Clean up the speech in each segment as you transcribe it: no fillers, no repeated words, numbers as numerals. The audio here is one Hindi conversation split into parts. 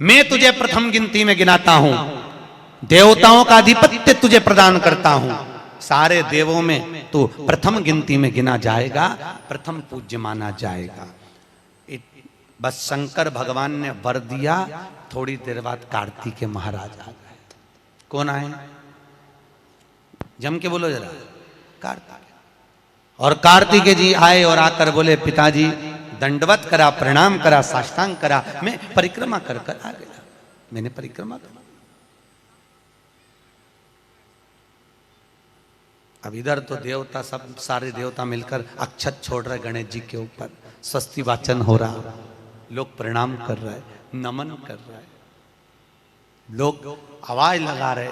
मैं तुझे प्रथम गिनती में गिनाता हूं, देवताओं का आधिपत्य तुझे प्रदान करता हूं, सारे देवों में तू प्रथम गिनती में गिना जाएगा, प्रथम पूज्य माना जाएगा। बस शंकर भगवान ने वर दिया, थोड़ी देर बाद कार्तिकेय महाराज आ गए। कौन आए? जम के बोलो जरा। कार्तिकेय। और कार्तिकेय जी आए और आकर बोले, पिताजी दंडवत करा, प्रणाम करा, साष्टांग करा, मैं परिक्रमा कर कर आ गया। मैंने परिक्रमा करा। अब इधर तो देवता सब सारे देवता मिलकर अक्षत छोड़ रहे गणेश जी के ऊपर, स्वस्ति वाचन हो रहा, लोग प्रणाम कर रहे, नमन कर रहे, लोग आवाज लगा रहे,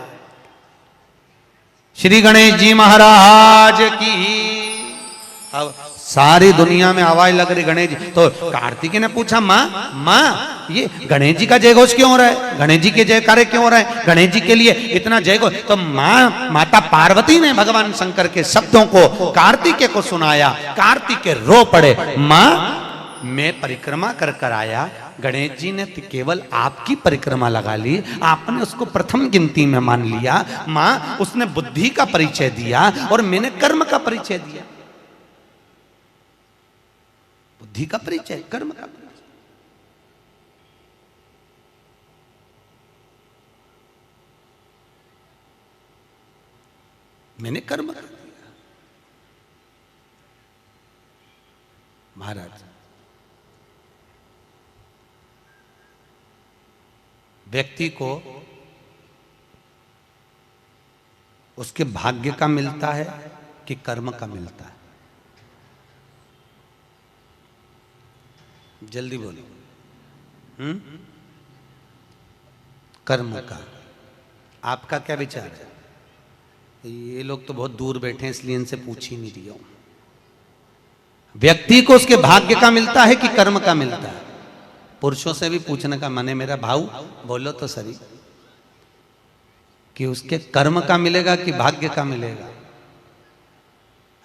श्री गणेश जी महाराज की। अब सारी दुनिया में आवाज लग रही गणेश जी। तो कार्तिकेय ने पूछा, माँ ये गणेश जी का जयघोष क्यों हो रहा है? गणेश जी के जयकारे क्यों हो रहा है? गणेश जी के लिए इतना जयघोष? तो माता पार्वती ने भगवान शंकर के शब्दों को कार्तिकेय को सुनाया। कार्तिकेय रो पड़े, माँ मैं परिक्रमा कर कर आया, गणेश जी ने केवल आपकी परिक्रमा लगा ली, आपने उसको प्रथम गिनती में मान लिया। माँ उसने बुद्धि का परिचय दिया और मैंने कर्म का परिचय दिया। बुद्धि का परिचय, कर्म का परिचय। मैंने कर्म कर दिया। महाराज व्यक्ति को उसके भाग्य का मिलता है कि कर्म का मिलता है? जल्दी बोलो। कर्म का। आपका क्या विचार है? ये लोग तो बहुत दूर बैठे हैं इसलिए इनसे पूछ ही नहीं रही हूं। व्यक्ति को उसके भाग्य का मिलता है कि कर्म का मिलता है? पुरुषों से भी पूछने का मन है मेरा, भाऊ बोलो तो सही, कि उसके कर्म का मिलेगा कि भाग्य का मिलेगा?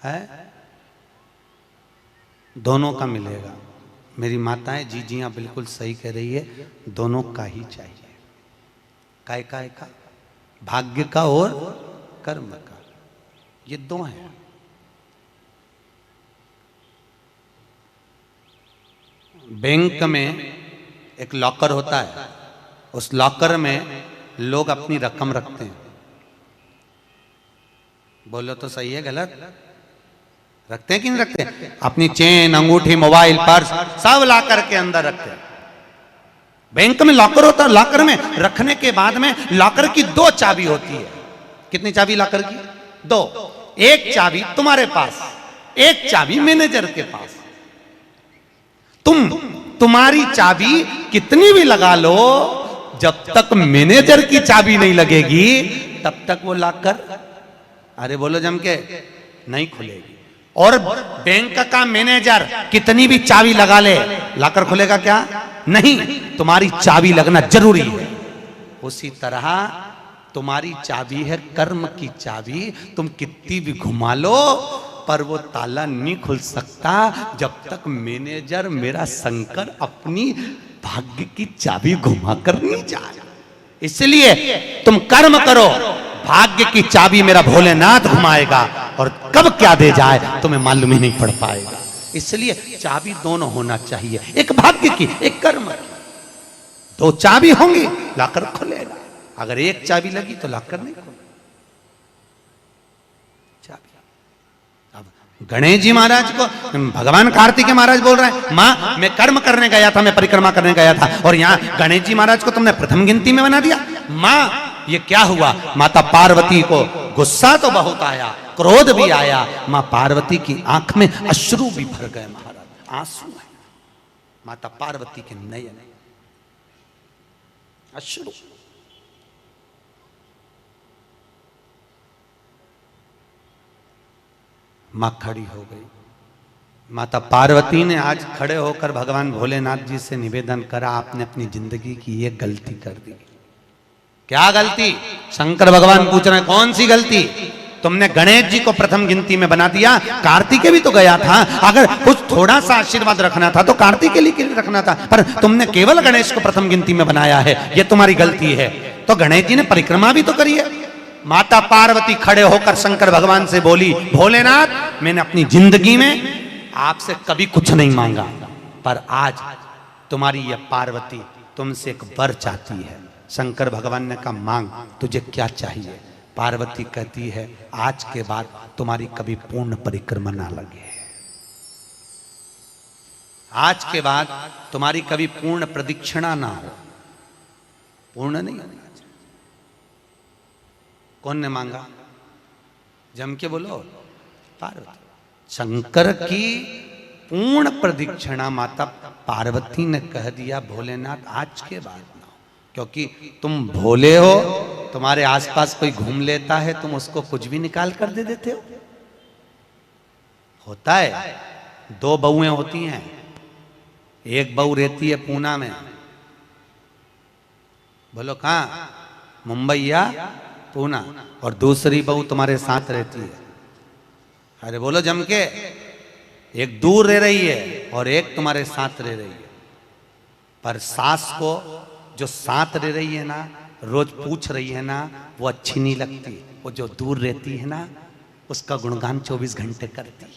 है दोनों का मिलेगा। मेरी माताएं जी हाँ बिल्कुल सही कह रही है, दोनों का ही चाहिए। काय का भाग्य का और कर्म का, ये दो हैं। बैंक में एक लॉकर होता है, उस लॉकर में लोग अपनी रकम रखते हैं। बोलो तो सही है गलत? रखते हैं कि नहीं रखते? अपनी चेन, अंगूठी, मोबाइल, पर्स सब लॉकर के अंदर रखते हैं। बैंक में लॉकर होता है, लॉकर में रखने के बाद में लॉकर की दो चाबी होती है। कितनी चाबी लॉकर की? दो। एक चाबी तुम्हारे पास, एक चाबी मैनेजर के पास। तुम्हारी चाबी कितनी भी लगा लो, जब तक मैनेजर की चाबी नहीं लगेगी तब तक वो लॉकर, अरे बोलो जम के, नहीं खुलेगी। और बैंक का मैनेजर कितनी भी चाबी लगा ले, लॉकर खुलेगा क्या? नहीं, तुम्हारी चाबी लगना जरूरी है। उसी तरह तुम्हारी चाबी है कर्म की चाबी, तुम कितनी भी घुमा लो पर वो ताला नहीं खुल सकता जब तक मैनेजर मेरा शंकर अपनी भाग्य की चाबी घुमा कर नहीं जाए। इसलिए तुम कर्म करो, भाग्य की चाबी मेरा भोलेनाथ घुमाएगा, और कब क्या दे जाए तुम्हें मालूम ही नहीं पड़ पाएगा। इसलिए चाबी दोनों होना चाहिए, एक भाग्य की, एक कर्म की। दो चाबी होंगी लॉकर खुलेगा, अगर एक चाबी लगी तो लॉकर नहीं खुलेगा। गणेश जी महाराज को भगवान कार्तिकेय महाराज बोल रहे हैं, माँ मैं कर्म करने गया था, मैं परिक्रमा करने गया था, और यहाँ गणेश जी महाराज को तुमने प्रथम गिनती में बना दिया। माँ ये क्या हुआ? माता पार्वती को गुस्सा तो बहुत आया, क्रोध भी आया, माँ पार्वती की आंख में अश्रु भी भर गए। महाराज आंसू है माता पार्वती के नयन, अश्रु। मां खड़ी हो गई। माता पार्वती ने आज खड़े होकर भगवान भोलेनाथ जी से निवेदन करा, आपने अपनी जिंदगी की ये गलती कर दी। क्या गलती? शंकर भगवान पूछ रहे हैं कौन सी गलती? तुमने गणेश जी को प्रथम गिनती में बना दिया, कार्तिकेय भी तो गया था। अगर कुछ थोड़ा सा आशीर्वाद रखना था तो कार्तिकेय के लिए रखना था, पर तुमने केवल गणेश को प्रथम गिनती में बनाया है, ये तुम्हारी गलती है। तो गणेश जी ने परिक्रमा भी तो करी है। माता पार्वती खड़े होकर शंकर भगवान से बोली, भोलेनाथ मैंने अपनी जिंदगी में आपसे कभी कुछ नहीं मांगा, पर आज तुम्हारी यह पार्वती तुमसे एक वर चाहती है। शंकर भगवान ने कहा मांग, तुझे क्या चाहिए? पार्वती कहती है आज के बाद तुम्हारी कभी पूर्ण परिक्रमा ना लगे, आज के बाद तुम्हारी कभी पूर्ण प्रदक्षिणा ना हो, पूर्ण नहीं होना चाहिए। कौन ने मांगा? जम के बोलो, पार्वती। शंकर की पूर्ण प्रदक्षिणा माता पार्वती ने कह दिया भोलेनाथ आज के बाद ना हो, क्योंकि तुम भोले हो, तुम्हारे आसपास कोई घूम लेता है तुम उसको कुछ भी निकाल कर दे देते हो। होता है, दो बहुएं होती हैं, एक बहू रहती है पूना में, बोलो कहां? मुंबई या पूना, और दूसरी बहू तुम्हारे साथ रहती है। अरे बोलो जम के, एक दूर रह रही है और एक तुम्हारे साथ रह रही है। पर सास को जो साथ रह रही है ना, रोज पूछ रही है ना, वो अच्छी नहीं लगती। वो जो दूर रहती है ना, उसका गुणगान 24 घंटे करती है।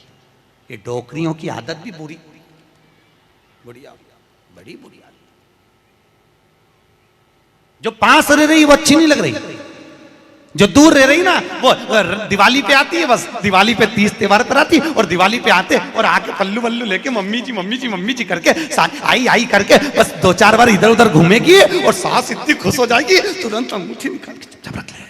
ये डोकरियों की आदत भी बुरी, बढ़िया, बड़ी बुरी आदत। जो पास रह रही वो अच्छी नहीं लग रही, जो दूर रह रही ना वो दिवाली पे आती है, बस दिवाली पे 30 त्योहार कराती, और दिवाली पे आते और आके पल्लू वल्लू लेके मम्मी जी मम्मी जी मम्मी जी करके आई आई करके बस 2-4 बार इधर उधर घूमेगी, और सास इतनी खुश हो जाएगी तुरंत अंगूठी निकाल के चुपचाप रख ले,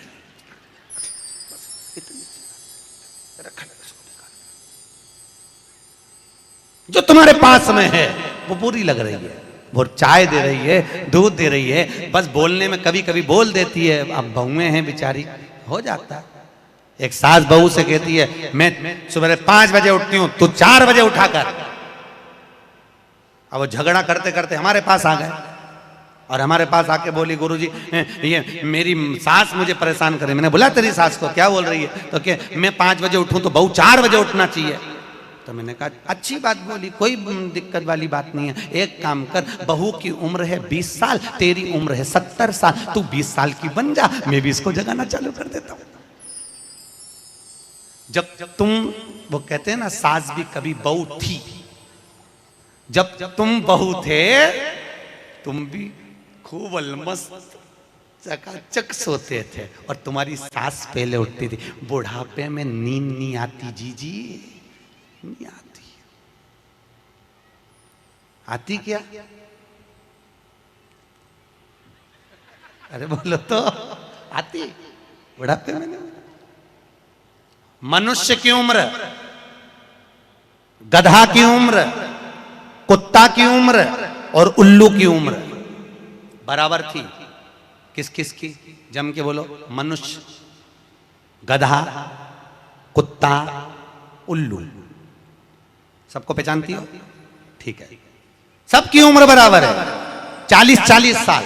जो तुम्हारे पास में है वो बुरी लग रही है। वो चाय दे रही है, दूध दे रही है, बस बोलने में कभी कभी बोल देती है। अब बहुएं हैं बेचारी, हो जाता है। एक सास बहू से कहती है मैं सुबह 5 बजे उठती हूं, तू 4 बजे उठा कर। अब वो झगड़ा करते करते हमारे पास आ गए, और हमारे पास आके बोली गुरुजी ये मेरी सास मुझे परेशान करे। मैंने बोला तेरी सास को क्या बोल रही है? तो क्या मैं 5 बजे उठूं तो बहू 4 बजे उठना चाहिए। तो मैंने कहा अच्छी बात बोली, कोई दिक्कत वाली बात नहीं है। एक काम कर, बहू की उम्र है 20 साल, तेरी उम्र है 70 साल, तू 20 साल की बन जा, मैं भी इसको जगाना चालू कर देता हूं। जब तुम, वो कहते हैं ना सास भी कभी बहू थी, जब तुम बहू थे तुम भी खूब अलमस्त चकाचक सोते थे, और तुम्हारी सास पहले उठती थी। बुढ़ापे में नींद नहीं आती जीजी, नहीं आती। आती क्या? अरे बोलो तो, आती बुढ़ापे में नहीं। मनुष्य की उम्र, गधा की उम्र, कुत्ता की उम्र और उल्लू की उम्र बराबर थी। किस किस की? जम के बोलो। मनुष्य, गधा, कुत्ता, उल्लू, सबको पहचानती हो? ठीक है, सबकी उम्र बराबर है, 40-40 साल।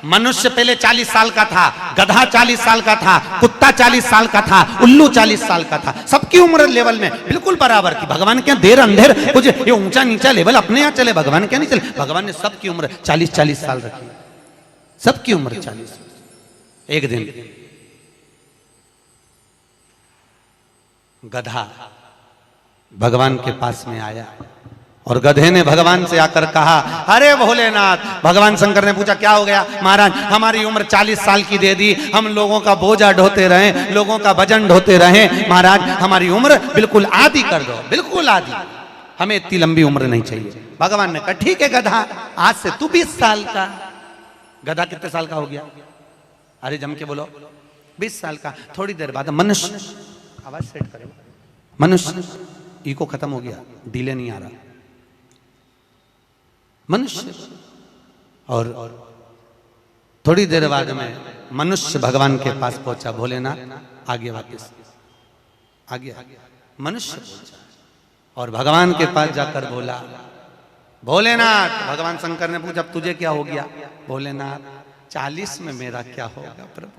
मनुष्य पहले 40 साल का था, गधा 40 साल का था, कुत्ता 40 साल का था, उल्लू 40 साल का था। सबकी उम्र लेवल में बिल्कुल बराबर थी। भगवान क्या देर अंधेर कुछ ये ऊंचा नीचा लेवल अपने यहां चले, भगवान क्या नहीं चले। भगवान ने सबकी उम्र 40-40 साल रखी, सबकी उम्र 40। एक दिन गधा भगवान के पास में आया, और गधे ने भगवान से आकर कहा अरे भोलेनाथ। भगवान शंकर ने पूछा क्या हो गया? महाराज हमारी उम्र 40 साल की दे दी, हम लोगों का बोझा ढोते रहे, लोगों का वजन ढोते रहे, महाराज हमारी उम्र बिल्कुल आधी कर दो, बिल्कुल आधी, हमें इतनी लंबी उम्र नहीं चाहिए। भगवान ने कहा ठीक है गधा, आज से तू 20 साल का। गधा कितने साल का हो गया? अरे जम के बोलो, 20 साल का। थोड़ी देर बाद मनुष्य, आवाज सेट करो, मनुष्य इको खत्म हो गया, डिले नहीं आ रहा, मनुष्य। और थोड़ी देर बाद में मनुष्य भगवान के पास पहुंचा, भोलेनाथ आगे वापस आगे मनुष्य पहुंचा, और भगवान के पास जाकर बोला भोलेनाथ। भगवान शंकर ने पूछा तुझे क्या हो गया? भोलेनाथ 40 में मेरा क्या होगा प्रभु?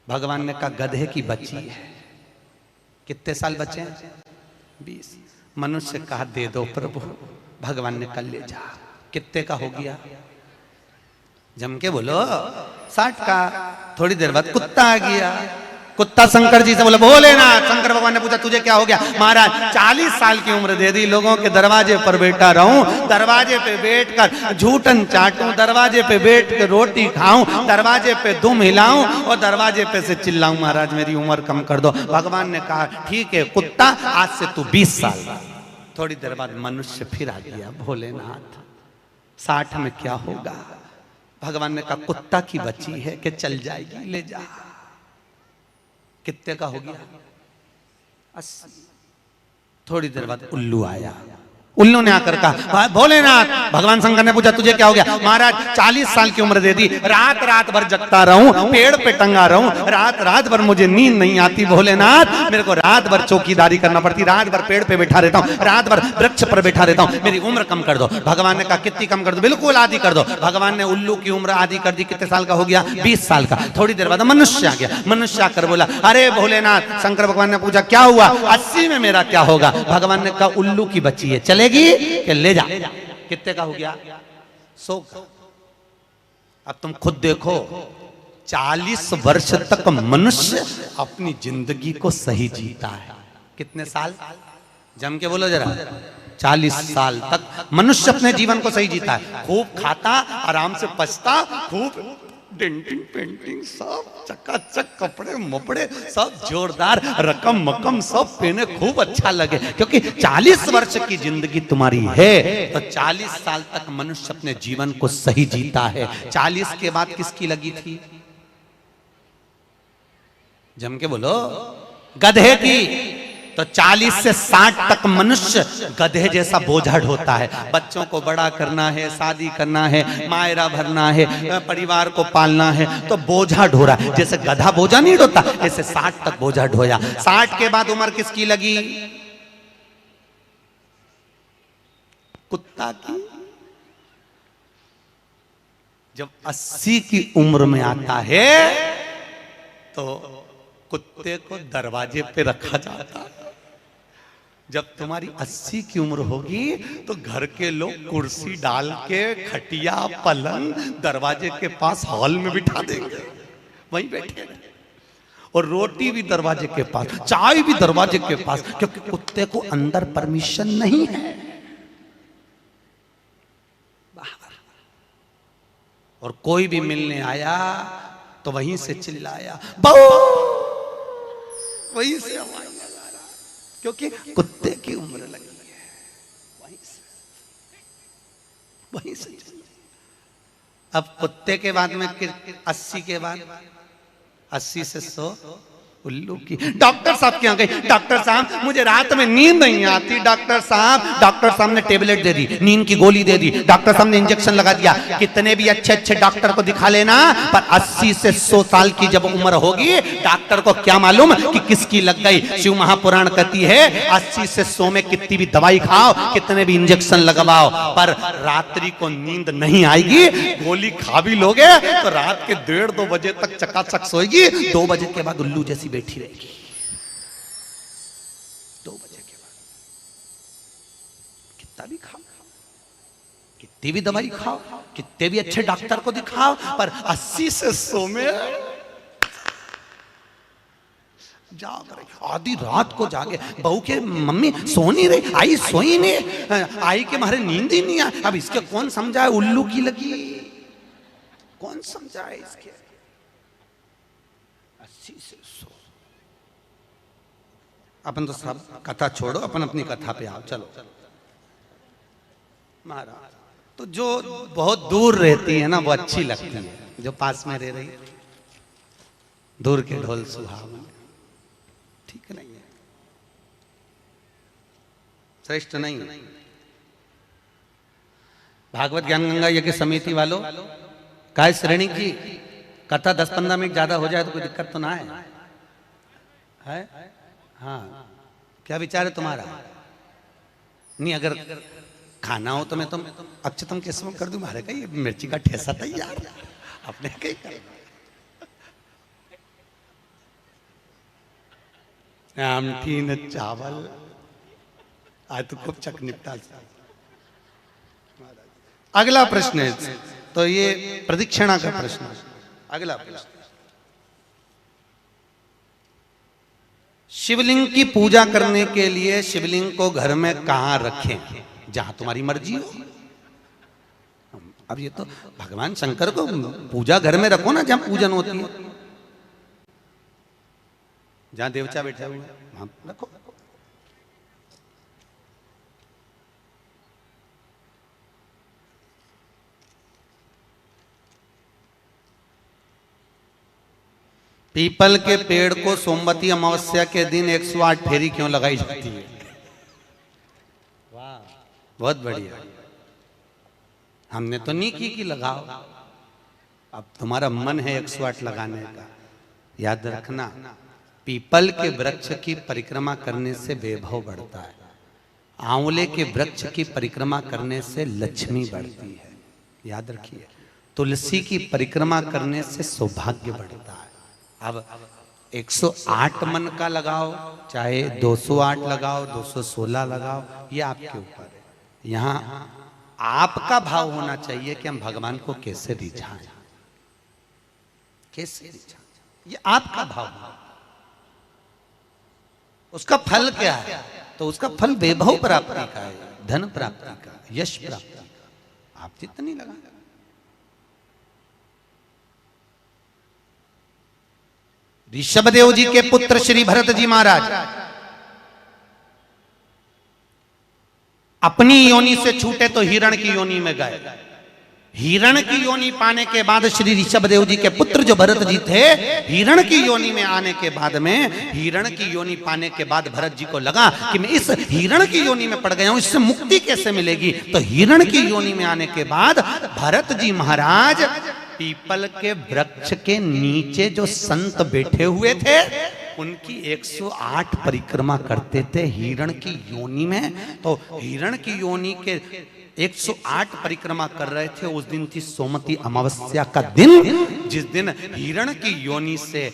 भगवान ने कहा गधे की बच्ची है, कितने साल बचे हैं? 20। मनुष्य कहा दे दो प्रभु, भगवान ने कल ले जा। कितने का हो गया? जम के बोलो 60 का। थोड़ी देर बाद कुत्ता आ गया। कुत्ता शंकर जी से बोला भोलेनाथ। शंकर भगवान ने पूछा तुझे क्या हो गया? महाराज 40 साल की उम्र दे दी, लोगों के दरवाजे पर बैठा रहूं, दरवाजे पे बैठकर झूठन चाटूं, दरवाजे पे बैठ कर रोटी खाऊं, दरवाजे पे दुम हिलाऊं और दरवाजे पे से चिल्लाऊं महाराज मेरी उम्र कम कर दो। भगवान ने कहा ठीक है कुत्ता, आज से तू 20 साल। थोड़ी देर बाद मनुष्य फिर आ गया। भोलेनाथ 60 में क्या होगा? भगवान ने कहा कुत्ता की बच्ची है कि चल जाएगी, ले जा। कितने का हो गया? 80। थोड़ी देर बाद उल्लू आया। उल्लू ने आकर कहा भोलेनाथ। भगवान शंकर ने पूछा तुझे क्या हो गया? महाराज 40 साल की उम्र दे दी, रात रात भर जगता रहूं, पेड़ पे टंगा रहूं, रात रात भर मुझे नींद नहीं आती भोलेनाथ, मेरे को रात भर चौकीदारी करना पड़ती, रात भर पेड़ पे बैठा रहता हूं, रात भर वृक्ष पर बैठा रहता हूं, मेरी उम्र कम कर दो। भगवान ने कहा कितनी कम कर दो? बिल्कुल आधी कर दो। भगवान ने उल्लू की उम्र आधी कर दी। कितने साल का हो गया? 20 साल का। थोड़ी देर बाद मनुष्य आ गया। मनुष्य आकर बोला अरे भोलेनाथ। शंकर भगवान ने पूछा क्या हुआ? 80 में मेरा क्या होगा? भगवान ने कहा उल्लू की बच्ची है, चलेगी कि ले जा। कितने का हो गया? 100 का। अब तुम खुद देखो 40 वर्ष तक मनुष्य अपनी जिंदगी को सही जीता है। कितने साल? जम के बोलो जरा। 40 साल तक मनुष्य अपने जीवन को सही जीता है। खूब खाता, आराम से पचता, खूब डेंटिंग पेंटिंग सब चकाचक, कपड़े मपड़े सब जोरदार, रकम मकम सब पहने, खूब अच्छा लगे। क्योंकि 40 वर्ष की जिंदगी तुम्हारी है तो 40 साल तक मनुष्य अपने जीवन को सही जीता है। 40 के बाद किसकी लगी थी? जम के बोलो गधे की। तो 40 से 60 तक मनुष्य गधे जैसा बोझा ढोता है। बच्चों को बड़ा करना है, शादी करना है, मायरा भरना है, परिवार को पालना है, तो बोझा ढो रहा है। जैसे गधा बोझा नहीं ढोता, ऐसे 60 तक बोझा ढोया। 60 के बाद उम्र किसकी लगी? कुत्ता की। जब 80 की उम्र में आता है तो कुत्ते को दरवाजे पे रखा जाता है। जब तुम्हारी 80 की उम्र होगी तो घर के लोग कुर्सी डाल के खटिया पलंग दरवाजे के पास हॉल में बिठा देंगे, वहीं बैठे, और रोटी भी दरवाजे के पास, चाय भी दरवाजे के पास, क्योंकि कुत्ते को अंदर परमिशन नहीं है। और कोई भी मिलने आया तो वहीं से चिल्लाया बहु, वहीं से आवाज लगा रहा, क्योंकि कुत्ते की उम्र लगी है। वहीं से अब कुत्ते के बाद में 80 के बाद 80 से 100 उल्लू की। डॉक्टर साहब क्या गई? डॉक्टर साहब मुझे रात में नींद नहीं आती। डॉक्टर साहब ने टेबलेट दे दी, नींद की गोली दे दी, डॉक्टर साहब ने इंजेक्शन लगा दिया। कितने भी अच्छे अच्छे डॉक्टर को दिखा लेना, पर 80 से 100 साल की जब उम्र होगी डॉक्टर को क्या मालूम कि किसकी लग गई। शिव महापुराण कहती है 80 से 100 में कितनी भी दवाई खाओ, कितने भी इंजेक्शन लगवाओ, पर रात्रि को नींद नहीं आएगी। गोली खा भी लोगे तो रात के 1:30-2 बजे तक चकाचक सोएगी, 2 बजे के बाद उल्लू जैसी बैठी रहेगी। 2 बजे के बाद कितना भी खाओ, कितनी भी दवाई खाओ, कितने भी अच्छे डॉक्टर को दिखाओ, पर 80 से 100 में जाग रही। आधी रात को जागे, बहू के मम्मी सो नहीं रही, आई सोई नहीं, आई के मारे नींद ही नहीं आई। अब इसके कौन समझाए उल्लू की लगी, कौन समझाए इसके। 80 से 100। अपन तो सब कथा छोड़ो, अपन अपनी कथा पे आओ। चलो महाराज, तो जो बहुत दूर रहती है ना वो अच्छी लगती है, जो पास में रह रही दूर के ढोल सुहावन, ठीक नहीं है, श्रेष्ठ नहीं है। भागवत ज्ञान गंगा यज्ञ समिति वालों काय श्रेणी की कथा 10-15 मिनट ज्यादा हो जाए तो कोई दिक्कत तो ना है? हाँ, क्या विचार है तुम्हारा? नहीं, अगर खाना हो तो मैं तुम अक्षतम केसम कर दूं, मारे का ये मिर्ची का ठेसा तैयार, अपने कहीं कर आमठी न चावल। आज तो खूब चक निपटा। अगला प्रश्न है, तो ये प्रदक्षिणा का प्रश्न। अगला प्रश्न, शिवलिंग की पूजा करने के लिए शिवलिंग को घर में कहां रखें? जहां तुम्हारी मर्जी हो। अब ये तो भगवान शंकर को पूजा घर में रखो ना, जहां पूजन होती है, जहां देवता बैठा हुआ है वहां रखो। पीपल के पेड़ को सोमवती अमावस्या के दिन 108 फेरी क्यों लगाई जाती है? वाह, बहुत बढ़िया। हमने तो नहीं की कि लगाओ, अब तुम्हारा मन है 108 लगाने का। याद रखना, पीपल के वृक्ष की परिक्रमा करने से वैभव बढ़ता है, आंवले के वृक्ष की परिक्रमा करने से लक्ष्मी बढ़ती है। याद रखिए, तुलसी की परिक्रमा करने से सौभाग्य बढ़ता है। अब 108 मन का लगाओ, चाहे 208 लगाओ, 216 लगाओ, ये आपके ऊपर है। यहां आपका भाव होना चाहिए कि हम भगवान को कैसे रिझाएं, कैसे रिझाएं, ये आपका भाव है। उसका फल क्या है? तो उसका फल वैभव प्राप्ति का है, धन प्राप्ति का, यश प्राप्ति का। आप जितनी लगा, ऋषभदेव जी के पुत्र श्री भरत जी महाराज अपनी योनि से छूटे तो हिरण की योनि में गए। हिरण की योनि पाने के बाद श्री ऋषभदेव जी के पुत्र जो भरत जी थे, हिरण की योनि में आने के बाद में, हिरण की योनि पाने के बाद भरत जी को लगा कि मैं इस हिरण की योनि में पड़ गया हूं, इससे मुक्ति कैसे मिलेगी? तो हिरण की योनि में आने के बाद भरत जी महाराज पीपल के वृक्ष के नीचे जो संत बैठे हुए थे उनकी 108 परिक्रमा करते थे हिरण की योनि में। तो हिरण की योनि के 108 परिक्रमा कर रहे थे। उस दिन थी सोमवती अमावस्या का दिन, जिस दिन हिरण की योनि से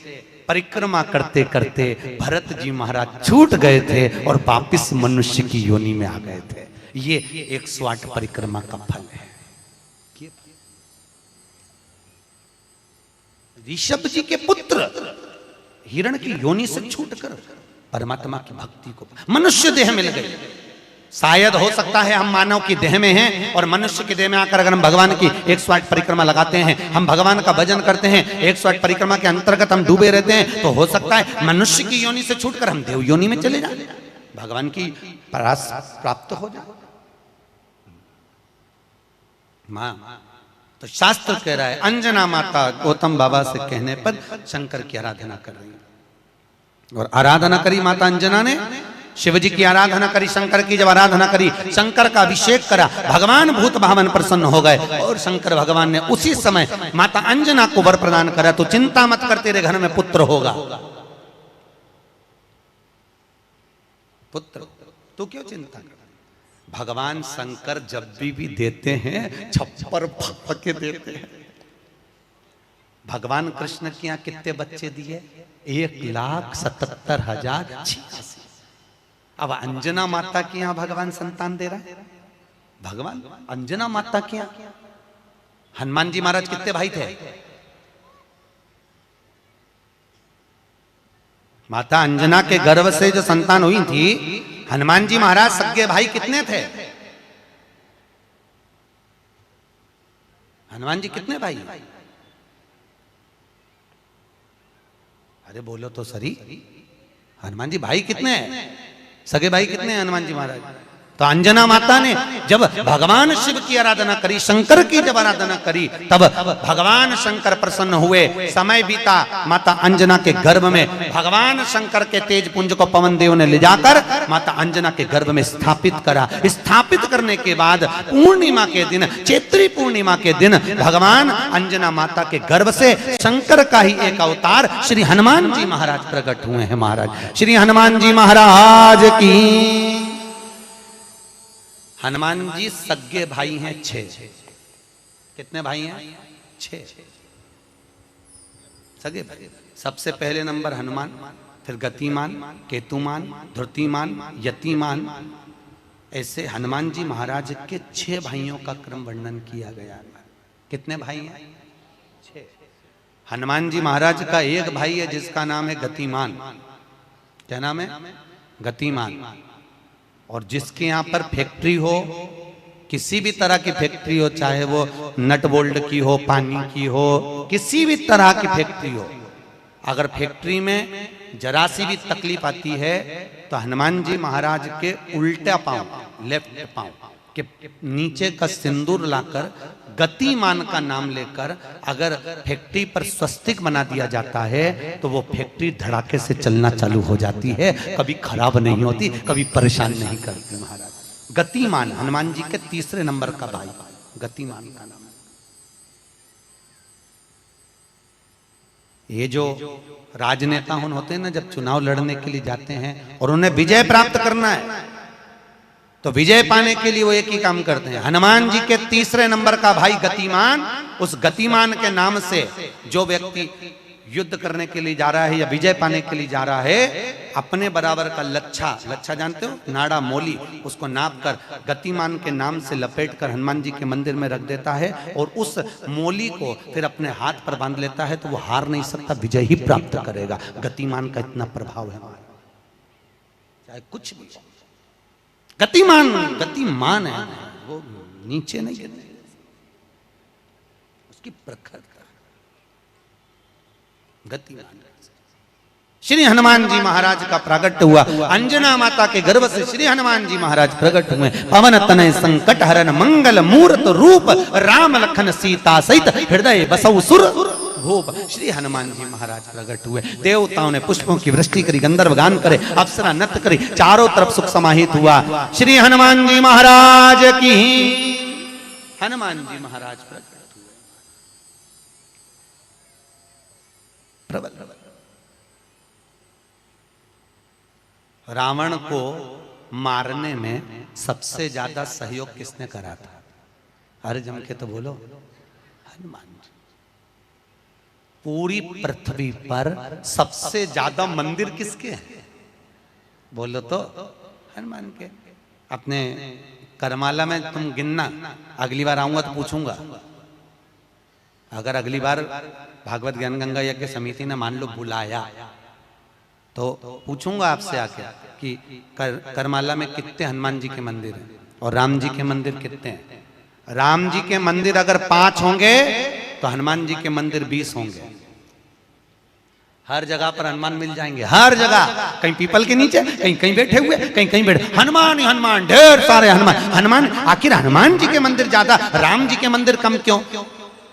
परिक्रमा करते करते भरत जी महाराज छूट गए थे और वापिस मनुष्य की योनि में आ गए थे। ये 108 परिक्रमा का फल है। ऋषभ जी के पुत्र हिरण की योनि से छूटकर परमात्मा की भक्ति को, मनुष्य देह मिल गई। शायद हो सकता है हम मानव की देह में हैं और मनुष्य की देह में आकर अगर हम भगवान की 108 परिक्रमा लगाते हैं, हम भगवान का भजन करते हैं, 108 परिक्रमा के अंतर्गत हम डूबे रहते हैं, तो हो सकता है मनुष्य की योनि से छूटकर हम देव योनि में चले जाए, भगवान की परास प्राप्त हो जाए। मां तो शास्त्र कह रहा है, अंजना माता गौतम बाबा से कहने पर शंकर की आराधना कर रही है। और आराधना करी माता अंजना ने, शिव जी की आराधना करी, शंकर की जब आराधना करी, शंकर का अभिषेक करा, भगवान भूत भावन प्रसन्न हो गए और शंकर भगवान ने उसी समय माता अंजना को वर प्रदान करा, तो चिंता मत कर, तेरे घर में पुत्र होगा। पुत्र, तू क्यों चिंता कर? भगवान शंकर जब भी देते हैं छप्पर फक के देते हैं। भगवान कृष्ण के यहाँ कितने बच्चे दिए? 1,77,086। अब अंजना माता के यहाँ भगवान संतान दे रहा है। भगवान अंजना माता के यहाँ, हनुमान जी महाराज कितने भाई थे? माता अंजना के गर्भ से जो संतान हुई थी, हनुमान जी महाराज सगे भाई कितने थे? हनुमान जी कितने भाई? अरे बोलो तो सही, हनुमान जी भाई कितने हैं? सगे भाई कितने हैं हनुमान जी महाराज? तो अंजना माता ने जब भगवान शिव की आराधना करी, शंकर की जब आराधना करी, तब भगवान शंकर प्रसन्न हुए। समय बीता, माता अंजना के गर्भ में भगवान शंकर के तेज पुंज को पवन देव ने ले जाकर माता अंजना के गर्भ में स्थापित करा। स्थापित करने के बाद पूर्णिमा के दिन, चैत्री पूर्णिमा के दिन, भगवान अंजना माता के गर्भ से शंकर का ही एक अवतार श्री हनुमान जी महाराज प्रकट हुए हैं। महाराज श्री हनुमान जी महाराज की। हनुमान जी सगे भाई हैं 6। कितने भाई हैं? 6 सगे भाई। सबसे पहले नंबर हनुमान, फिर गतिमान, केतुमान, धृतिमान, यतिमान, ऐसे हनुमान जी महाराज के 6 भाइयों का क्रम वर्णन किया गया। कितने भाई हैं? 6। हनुमान जी महाराज का एक भाई है जिसका नाम है गतिमान। क्या नाम है? गतिमान। और जिसके यहां पर फैक्ट्री हो, किसी भी तरह की फैक्ट्री हो, चाहे वो नट बोल्ट की हो, पानी की हो, किसी भी तरह की फैक्ट्री हो, अगर फैक्ट्री में जरा सी भी तकलीफ आती है तो हनुमान जी महाराज के उल्टा पांव, लेफ्ट पांव के नीचे का सिंदूर लाकर गतिमान का नाम लेकर अगर फैक्ट्री पर स्वस्तिक बना दिया जाता है तो वो फैक्ट्री धड़ाके से चलना चालू हो जाती है, कभी खराब नहीं होती, कभी परेशान नहीं करती। महाराज गतिमान, हनुमान जी के 3 नंबर का भाई गतिमान का नाम। ये जो राजनेता होते हैं ना, जब चुनाव लड़ने के लिए जाते हैं और उन्हें विजय प्राप्त करना है तो विजय पाने के लिए वो एक ही काम करते हैं। हनुमान जी के 3 नंबर का भाई गतिमान, उस गतिमान के नाम से जो व्यक्ति युद्ध करने के लिए जा रहा है या विजय पाने के लिए जा रहा है, अपने बराबर का लच्छा, लच्छा जानते हो, नाड़ा मोली, उसको नाप कर गतिमान के नाम से लपेट कर हनुमान जी के मंदिर में रख देता है और उस मोली को फिर अपने हाथ पर बांध लेता है तो वो हार नहीं सकता, विजय ही प्राप्त करेगा। गतिमान का इतना प्रभाव है, चाहे कुछ भी। गतिमान, गतिमान है वो, नीचे नहीं गिरने, उसकी प्रखरता। गतिमान श्री हनुमान जी महाराज का प्रागट्य हुआ। अंजना माता के गर्भ से श्री हनुमान जी महाराज प्रकट हुए। पवन तनय संकट हरन मंगल मूर्त रूप, राम लखन सीता सहित हृदय बसौ सुर भूप। श्री हनुमान जी महाराज प्रकट हुए। देवताओं ने पुष्पों की वृष्टि करी, गंधर्व गान करे, अप्सरा नृत्य करी, चारों तरफ सुख समाहित हुआ। श्री हनुमान जी महाराज की, हनुमान जी महाराज प्रकट हुए। प्रबल रावण को मारने में सबसे ज्यादा सहयोग किसने करा था? अरे जम के तो बोलो, हनुमान जी। पूरी पृथ्वी पर सबसे ज्यादा मंदिर किसके हैं? बोलो तो हनुमान के। अपने करमाला में तुम गिनना, अगली बार आऊंगा तो पूछूंगा। अगर अगली बार भागवत ज्ञान गंगा यज्ञ समिति ने मान लो बुलाया तो पूछूंगा आपसे आके कि करमाला में कितने हनुमान जी के मंदिर हैं और राम जी के मंदिर कितने हैं। राम जी के मंदिर अगर 5 होंगे तो हनुमान जी के मंदिर 20 होंगे। हर जगह पर हनुमान मिल जाएंगे, हर जगह, कहीं पीपल के नीचे, कहीं कहीं बैठे हुए, कहीं कहीं बैठे, हनुमान ही हनुमान, ढेर सारे हनुमान। हनुमान, आखिर हनुमान जी के मंदिर ज्यादा, राम जी के मंदिर कम क्यों?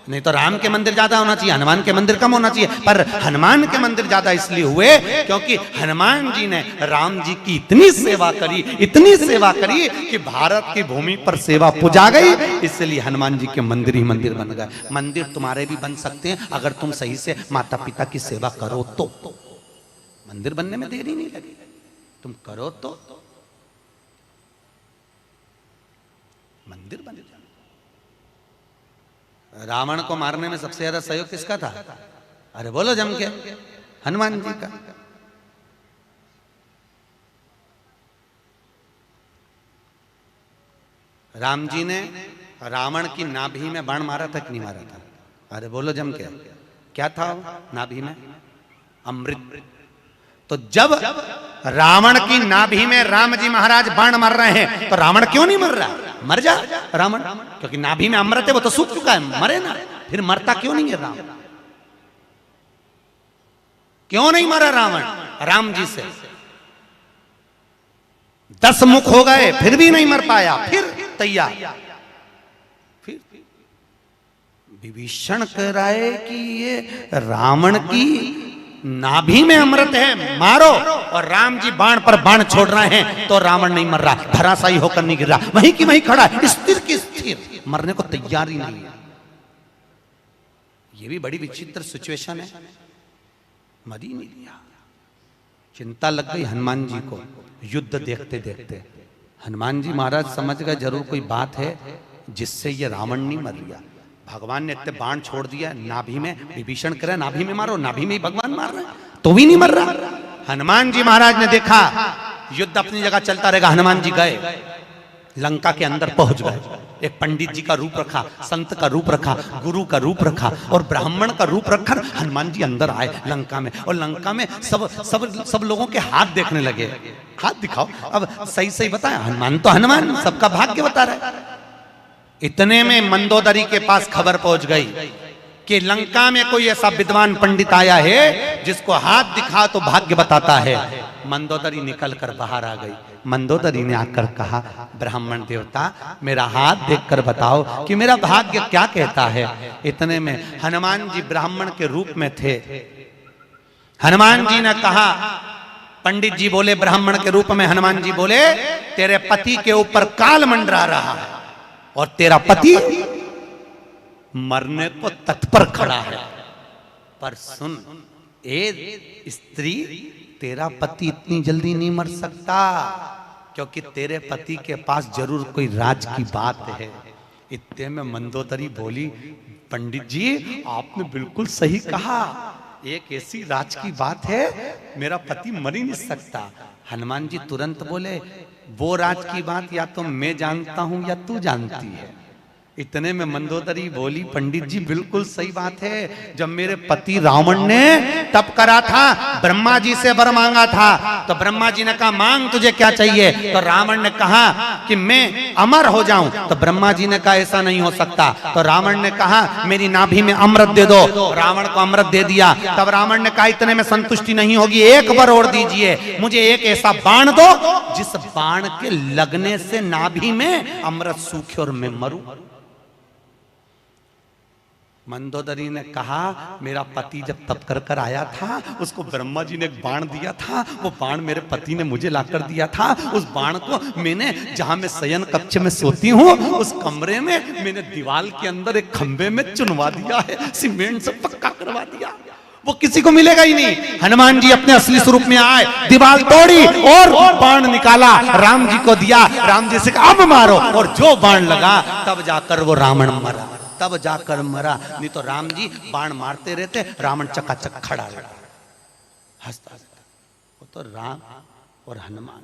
नहीं तो राम के मंदिर ज्यादा होना चाहिए, हनुमान के मंदिर कम होना चाहिए। पर हनुमान के मंदिर ज्यादा इसलिए हुए क्योंकि हनुमान जी ने राम जी की इतनी सेवा करी, इतनी सेवा करी कि भारत की भूमि पर सेवा पुजा गई, इसलिए हनुमान जी के मंदिर ही मंदिर बन गए। मंदिर तुम्हारे भी बन सकते हैं अगर तुम सही से माता पिता की सेवा करो तो। मंदिर बनने में देरी नहीं लगी, तुम करो तो मंदिर बन जाए। रावण को मारने में सबसे ज्यादा सहयोग किसका था? अरे बोलो जम के, हनुमान जी का। राम जी ने रावण की नाभि में बाण मारा था कि नहीं मारा था? अरे बोलो जम के, क्या था नाभि में? अमृत। तो जब रावण की नाभि में राम जी महाराज बाण मार रहे हैं तो रावण क्यों नहीं मर रहा? मर जा रावण, क्योंकि नाभि में अमृत है, वो तो सूख चुका है, मरे ना, फिर मरता क्यों नहीं है राम? क्यों नहीं मरा रावण? राम जी से 10 मुख हो गए फिर भी नहीं मर पाया, फिर तैयार। फिर विभीषण कह रहा है कि ये रावण की नाभि में अमृत है, मारो, और राम जी बाण पर बाण छोड़ रहे हैं तो रावण नहीं मर रहा, धराशायी होकर नहीं गिर रहा, वहीं की वहीं खड़ा है, स्थिर की स्थिर, मरने को तैयार ही नहीं है। ये भी बड़ी विचित्र सिचुएशन है। मर ही नहीं लिया। चिंता लग गई हनुमान जी को युद्ध देखते देखते। हनुमान जी महाराज समझ गए जरूर कोई बात है जिससे ये रावण नहीं मर गया। भगवान ने इतने बाण छोड़ दिया नाभि में, विभीषण करे नाभि में मारो, नाभि में ही भगवान मार रहे हैं तो भी नहीं मर रहा। हनुमान जी महाराज ने देखा युद्ध अपनी जगह चलता रहेगा, हनुमान जी गए लंका के अंदर पहुंच गए। एक पंडित जी का रूप रखा, संत का रूप रखा, गुरु का रूप रखा और ब्राह्मण का रूप रखकर हनुमान जी अंदर आए लंका में। और लंका में सब सब सब लोगों के हाथ देखने लगे, हाथ दिखाओ। अब सही सही बताया, हनुमान तो हनुमान, सबका भाग्य बता रहा है। इतने में मंदोदरी के पास खबर पहुंच गई कि लंका में कोई ऐसा विद्वान पंडित आया है जिसको हाथ दिखा तो भाग्य बताता है। मंदोदरी निकल कर बाहर आ गई। मंदोदरी ने आकर कहा, ब्राह्मण देवता मेरा हाथ देखकर बताओ कि मेरा भाग्य क्या कहता है। इतने में हनुमान जी ब्राह्मण के रूप में थे। हनुमान जी ने कहा, पंडित जी बोले ब्राह्मण के रूप में, हनुमान जी बोले तेरे पति के ऊपर काल मंडरा रहा है और तेरा पति मरने को तत्पर खड़ा है। पर सुन ए स्त्री, तेरा पति इतनी जल्दी नहीं मर सकता, क्योंकि तेरे पति के पास जरूर कोई राज की बात है। इतने में मंदोदरी बोली, पंडित जी आपने बिल्कुल सही कहा, एक ऐसी राज की बात है, मेरा पति मर ही नहीं सकता। हनुमान जी तुरंत बोले, वो राज की बात या तो मैं जानता हूं या तू जानती है। इतने में मंदोदरी बोली, पंडित जी बिल्कुल सही बात है, जब मेरे पति रावण ने तप करा था, ब्रह्मा जी से वर मांगा था, तो ब्रह्मा जी ने कहा मांग तुझे क्या चाहिए, तो रावण ने कहा कि मैं अमर हो जाऊं, तो ब्रह्मा जी ने कहा ऐसा नहीं हो सकता। तो रावण ने कहा मेरी नाभि में अमृत दे दो, रावण को अमृत दे दिया। तब रावण ने कहा इतने में संतुष्टि नहीं होगी, एक बार और दीजिए, मुझे एक ऐसा बाण दो जिस बाण के लगने से नाभि में अमृत सूखे और मैं मरूं। मंदोदरी ने कहा मेरा पति जब तप कर कर आया था, उसको ब्रह्मा जी ने एक बाण दिया था, वो बाण मेरे पति ने मुझे लाकर दिया था। उस बाण को मैंने, जहां मैं शयन कक्ष में सोती हूँ, उस कमरे में मैंने दीवार के अंदर एक खंबे में चुनवा दिया है, सीमेंट से पक्का करवा दिया, वो किसी को मिलेगा ही नहीं। हनुमान जी अपने असली स्वरूप में आए, दीवार तोड़ी और बाण निकाला, राम जी को दिया। राम जी से कहा अब मारो, और जो बाण लगा तब जाकर वो रावण मरा, तब जाकर मरा। नहीं तो राम जी बाण मारते रहते, रावण चकाचक खड़ा रहता, हंसता रहता। वो तो राम और हनुमान।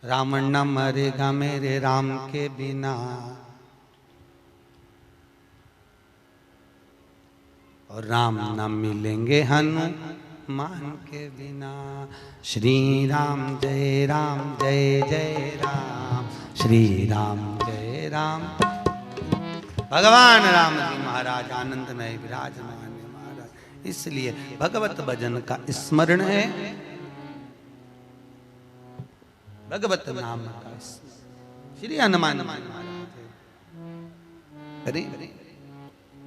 रावण न मरेगा मेरे राम के बिना, और राम न मिलेंगे हनुमान के बिना। श्री राम जय जय राम, श्री राम जय राम। भगवान राम जी महाराज आनंद में विराजमान है महाराज। इसलिए भगवत भजन का स्मरण है, भगवत नाम का श्री हनुमान महाराज। अरे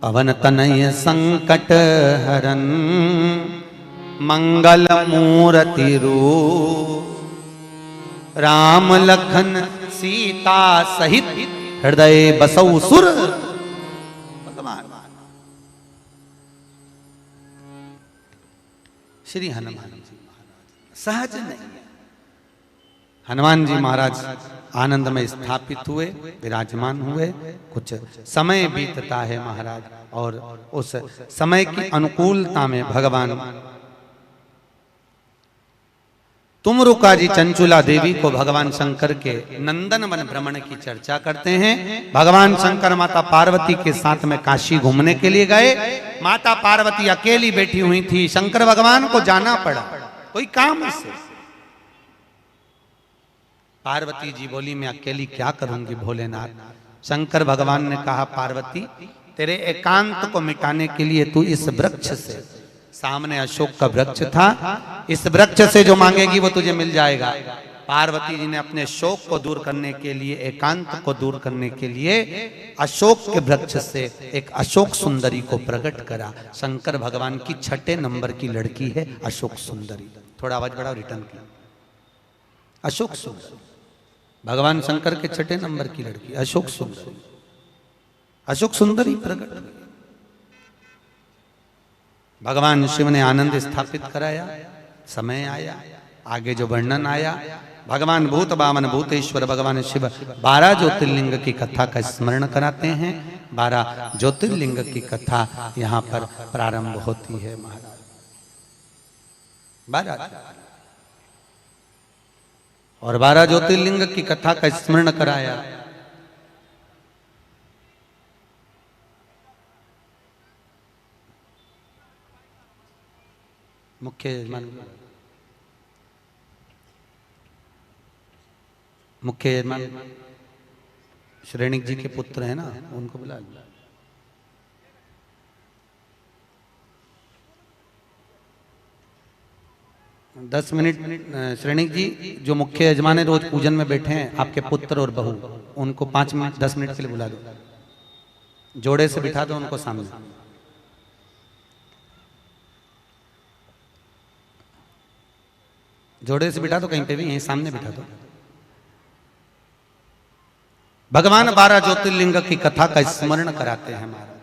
पवन तनय संकट हरन, मंगल मूर्ति रूप, राम लखन सीता सहित हृदय बसौ सुर। भगवान श्री हनुमान जी महाराज सहज नहीं, हनुमान जी महाराज आनंद में स्थापित हुए, विराजमान हुए। कुछ समय बीतता है महाराज, और उस समय की अनुकूलता में भगवान तुमरुका जी चंचुला देवी को भगवान शंकर के नंदन वन भ्रमण की चर्चा करते हैं। भगवान शंकर माता पार्वती के साथ में काशी घूमने के लिए गए। माता पार्वती अकेली बैठी हुई थी, शंकर भगवान को जाना पड़ा कोई काम से। पार्वती जी बोली मैं अकेली क्या करूंगी भोलेनाथ। शंकर भगवान ने कहा पार्वती तेरे एकांत को मिटाने के लिए तू इस वृक्ष से, सामने अशोक का वृक्ष था, इस वृक्ष से जो मांगेगी वो तुझे मिल जाएगा। पार्वती जी ने अपने शोक को दूर करने के लिए, एकांत को दूर करने के लिए अशोक के वृक्ष से एक अशोक सुंदरी को प्रकट करा। शंकर भगवान की 6 नंबर की लड़की है अशोक सुंदरी। थोड़ा आवाज बढ़ाओ, रिटर्न की। अशोक सुंदरी भगवान शंकर के 6 नंबर की लड़की अशोक सुंदरी। अशोक सुंदरी प्रकट, भगवान शिव ने आनंद स्थापित कराया। समय आया, आगे जो वर्णन आया भगवान भूत बामन भूतेश्वर भगवान शिव 12 ज्योतिर्लिंग की कथा का स्मरण कराते हैं। 12 ज्योतिर्लिंग की कथा यहाँ पर प्रारंभ होती है महाराज। 12 और 12 ज्योतिर्लिंग की कथा का स्मरण कराया। मुख्य यजमान श्रेणिक जी के पुत्र है ना, उनको बुला लो। दस मिनट श्रेणिक जी जो मुख्य यजमान है रोज पूजन में बैठे हैं, आपके पुत्र और बहू, उनको 5 मिनट 10 मिनट के लिए बुला दो, जोड़े से बिठा दो उनको सामने। जोड़े से बिठा दो, कहीं पे भी यहीं सामने बिठा दो। भगवान 12 ज्योतिर्लिंग की कथा का स्मरण कराते हैं महाराज।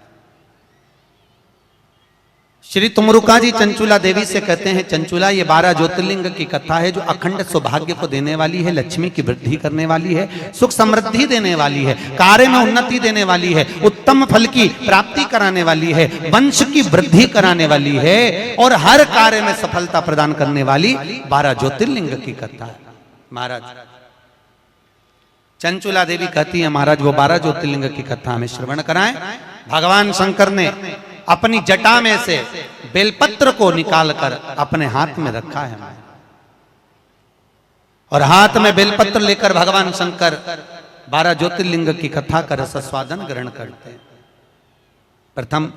श्री तुमरुका जी चंचुला देवी से कहते हैं, चंचुला ये 12 ज्योतिर्लिंग की कथा है जो अखंड सौभाग्य को देने वाली है, लक्ष्मी की वृद्धि करने वाली है, सुख समृद्धि देने वाली है, कार्य में उन्नति देने वाली है, उत्तम फल की प्राप्ति कराने वाली है, वंश की वृद्धि कराने वाली है और हर कार्य में सफलता प्रदान करने वाली 12 ज्योतिर्लिंग की कथा है महाराज। चंचुला देवी कहती है महाराज वो 12 ज्योतिर्लिंग की कथा हमें श्रवण कराएं। भगवान शंकर ने अपनी जटा में से बेलपत्र को निकालकर अपने हाथ में रखा है और हाथ में बेलपत्र लेकर भगवान शंकर 12 ज्योतिर्लिंग की कथा का रसस्वादन ग्रहण करते हैं। प्रथम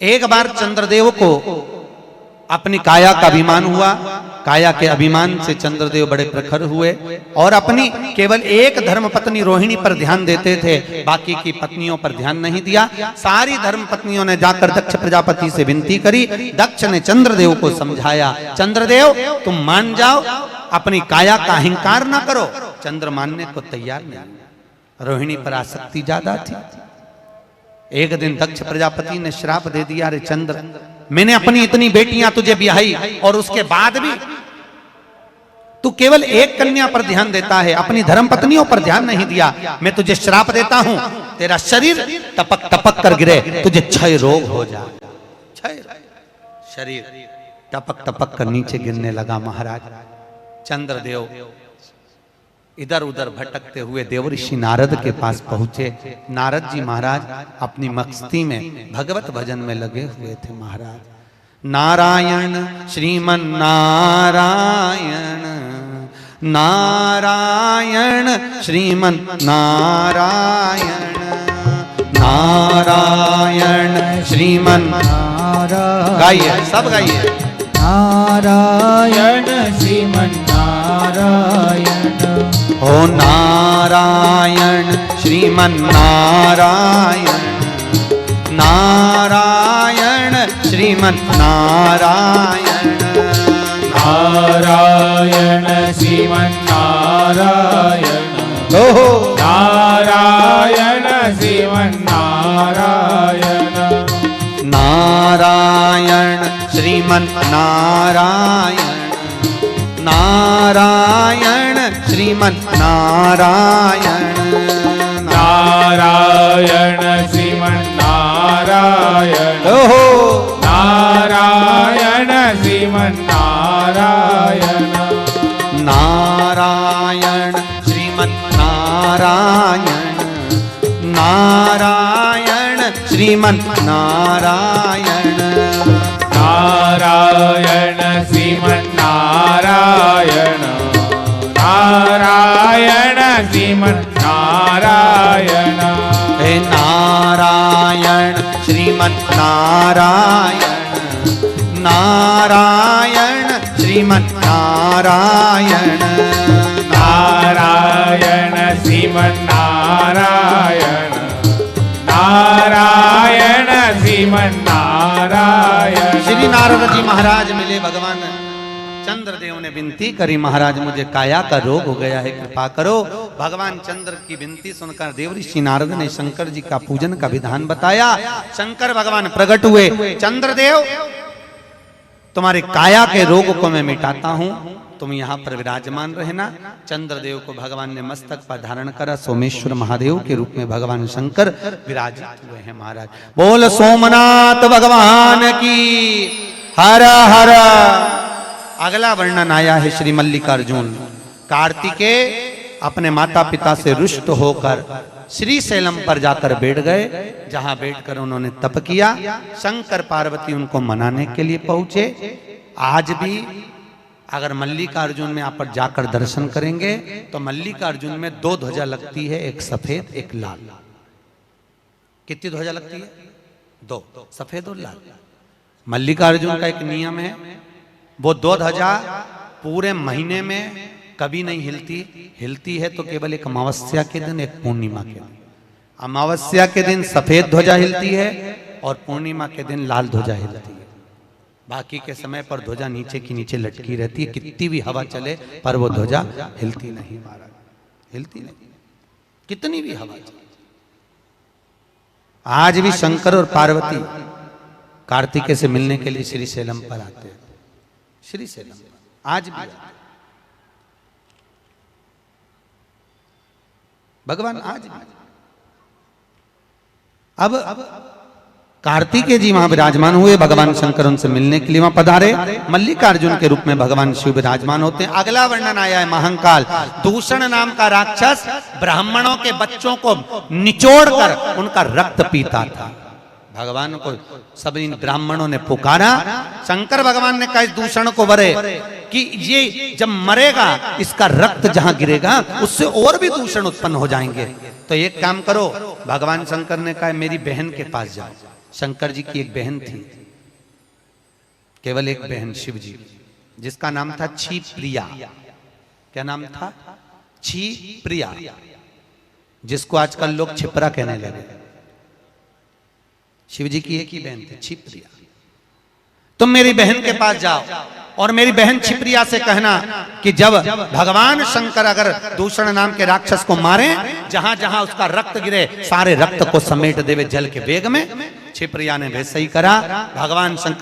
एक बार चंद्रदेव को अपनी काया का अभिमान हुआ, काया के अभिमान से चंद्रदेव बड़े प्रखर हुए और अपनी केवल एक धर्म पत्नी रोहिणी पर ध्यान देते थे, बाकी की पत्नियों पर ध्यान नहीं दिया। सारी धर्म पत्नियों ने जाकर दक्ष प्रजापति से विनती करी। दक्ष ने चंद्रदेव को समझाया, चंद्रदेव तुम मान जाओ, अपनी काया का अहंकार ना करो। चंद्र मानने को तैयार नहीं, रोहिणी पर आसक्ति ज्यादा थी। एक दिन दक्ष प्रजापति ने श्राप दे दिया, अरे चंद्र मैंने अपनी इतनी बेटियां तुझे ब्याही और उसके बाद भी तू केवल एक कन्या पर ध्यान देता है, अपनी धर्म पत्नियों पर ध्यान नहीं दिया। मैं तुझे श्राप देता हूं, तेरा शरीर टपक टपक कर गिरे, तुझे क्षय रोग हो जाए। क्षय शरीर टपक टपक कर नीचे गिरने लगा महाराज। चंद्रदेव इधर उधर भटकते हुए देवऋषि नारद के पास पहुंचे। नारद जी महाराज अपनी मस्ती में भगवत भजन में लगे हुए थे महाराज। नारायण श्रीमन नारायण, नारायण श्रीमन नारायण, नारायण श्रीमन नारायण। गाइए, सब गाइए। नारायण श्रीमन नारायण, ओ नारायण श्रीमन नारायण, नारायण श्रीमन नारायण, नारायण श्रीमन नारायण, ओहो नारायण श्रीमन नारायण, नारायण श्रीमन नारायण, नारायण श्रीमन नारायण, नारायण श्रीमन नारायण, ओहो नारायण श्रीमन नारायण, नारायण श्रीमन नारायण, नारायण श्रीमन नारायण, नारायण श्रीमन नारायण, नारायण श्रीमन नारायण, हे नारायण श्रीमन नारायण, नारायण श्रीमन नारायण, नारायण श्रीमन नारायण, नारायण श्रीमन नारायण। श्री नारद जी महाराज मिले, भगवान चंद्रदेव ने विनती करी, महाराज मुझे काया का रोग हो गया है, कृपा करो। भगवान चंद्र की विनती सुनकर देवऋषि नारद ने शंकर जी का पूजन का विधान बताया। शंकर भगवान प्रकट हुए, चंद्रदेव तुम्हारे काया के रोग को मैं मिटाता हूं, तुम यहाँ पर विराजमान रहना। चंद्रदेव को भगवान ने मस्तक पर धारण करा, सोमेश्वर महादेव के रूप में भगवान शंकर विराजित हुए हैं महाराज। बोल सोमनाथ भगवान की हर हर। अगला वर्णन आया है श्री मल्लिकार्जुन। कार्तिकेय अपने माता पिता से रुष्ट होकर श्री शैलम पर जाकर बैठ गए, जहां बैठकर उन्होंने तप किया। शंकर पार्वती उनको मनाने के लिए पहुंचे। आज भी अगर मल्लिकार्जुन में आप जाकर दर्शन करेंगे तो मल्लिकार्जुन में 2 ध्वजा लगती है, एक सफेद एक लाल। कितनी ध्वजा लगती है? 2, सफेद और लाल। मल्लिकार्जुन का एक नियम है, वो 2 ध्वजा पूरे महीने में कभी नहीं हिलती। हिलती है तो केवल एक अमावस्या के दिन, एक पूर्णिमा के दिन। अमावस्या के दिन सफेद ध्वजा हिलती है और पूर्णिमा के दिन लाल ध्वजा हिलती है। बाकी के समय पर ध्वजा नीचे की नीचे लटकी रहती है, कितनी भी हवा चले पर वो ध्वजा हिलती नहीं महाराज, हिलती नहीं, कितनी भी हवा चले। आज भी शंकर और पार्वती कार्तिकेय से मिलने के लिए श्री शैलम पर आते हैं। श्री शैलम आज भी भगवान आज भी। अब कार्तिकेय जी वहां विराजमान हुए, भगवान शंकर उनसे मिलने के लिए वहां पधारे। मल्लिकार्जुन के रूप में भगवान शिव विराजमान होते हैं। अगला वर्णन आया है महाकाल। दूषण नाम का राक्षस ब्राह्मणों के बच्चों को निचोड़कर उनका रक्त पीता था। भगवान को सब इन ब्राह्मणों ने पुकारा। शंकर भगवान ने कहा इस दूषण को वरे कि ये जब मरेगा इसका रक्त जहां गिरेगा उससे और भी दूषण उत्पन्न हो जाएंगे। तो एक काम करो, भगवान शंकर ने कहा मेरी बहन के पास जाओ। शंकर जी की एक बहन थी, केवल एक बहन शिव जी, जिसका नाम था क्षिप्रिया। क्या नाम था? क्षिप्रिया, जिसको आजकल लोग छिपरा कहने लगे। शिव जी की एक ही बहन थी, क्षिप्रिया। तुम मेरी बहन के पास जाओ और मेरी बहन क्षिप्रिया से कहना कि जब भगवान शंकर अगर दूषण नाम के राक्षस को मारे, जहां जहां उसका रक्त गिरे सारे रक्त को समेट देवे जल के वेग में। क्षिप्रिया ने वैसे ही करा। भगवान शंकर